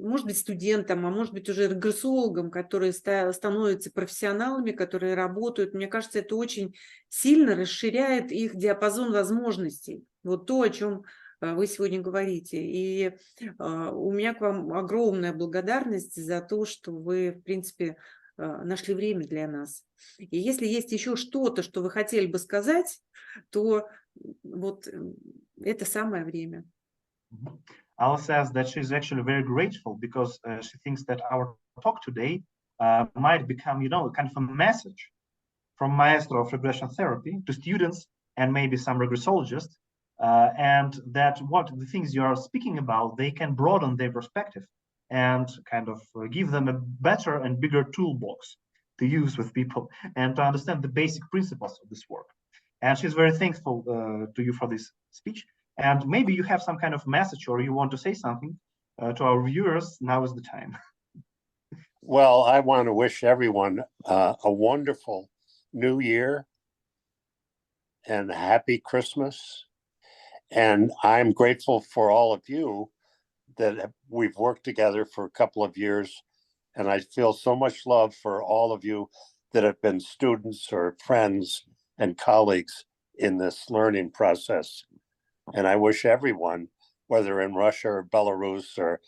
может быть, студентам, а может быть, уже регрессологам, которые становятся профессионалами, которые работают. Мне кажется, это очень сильно расширяет их диапазон возможностей. То, о чем вы сегодня говорите. И у меня к вам огромная благодарность за то, что вы, в принципе, нашли время для нас. И если есть еще что-то, что вы хотели бы сказать, то это самое время. Alla says that she's actually very grateful because she thinks that our talk today might become, kind of a message from maestro of regression therapy to students and maybe some regressologists, and that the things you are speaking about, they can broaden their perspective and kind of give them a better and bigger toolbox to use with people and to understand the basic principles of this work. And she's very thankful to you for this speech. And maybe you have some kind of message or you want to say something, to our viewers, now is the time. Well, I want to wish everyone a wonderful New Year and a happy Christmas. And I'm grateful for all of you that we've worked together for a couple of years. And I feel so much love for all of you that have been students or friends and colleagues in this learning process. And I wish everyone, whether in Russia or Belarus or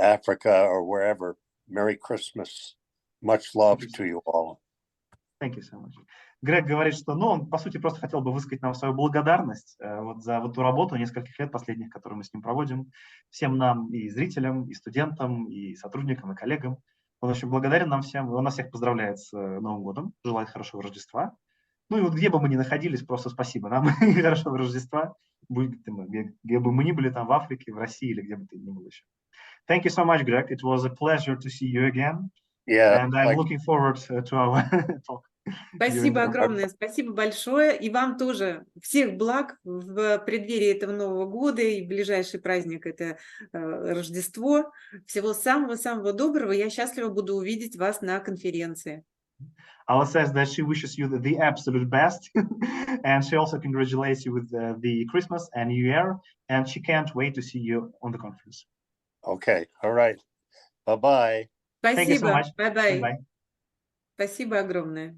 Africa or wherever, Merry Christmas. Much love to you all. Thank you so much. Грег говорит, что он, по сути, просто хотел бы высказать нам свою благодарность вот за вот ту работу нескольких лет последних, которую мы с ним проводим, всем нам, и зрителям, и студентам, и сотрудникам, и коллегам. Он очень благодарен нам всем, он нас всех поздравляет с Новым годом, желает хорошего Рождества. Ну и вот где бы мы ни находились, просто спасибо нам и хорошего Рождества, где бы мы ни были, там в Африке, в России или где бы ты ни был еще. Thank you so much, Greg. It was a pleasure to see you again. Yeah, and I'm looking forward to our talk. Спасибо огромное, спасибо большое. И вам тоже всех благ в преддверии этого Нового года и ближайший праздник – это Рождество. Всего самого-самого доброго. Я счастлива буду увидеть вас на конференции. Alла says that she wishes you the absolute best, and she also congratulates you with the Christmas and New Year, and she can't wait to see you on the conference. Okay, all right. Bye-bye. Thank you so Спасибо. much. Bye-bye. Bye-bye. Спасибо огромное.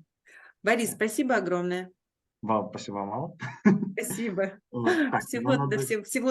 Борис, спасибо огромное. Вам спасибо, Алла. Спасибо. Так, Всего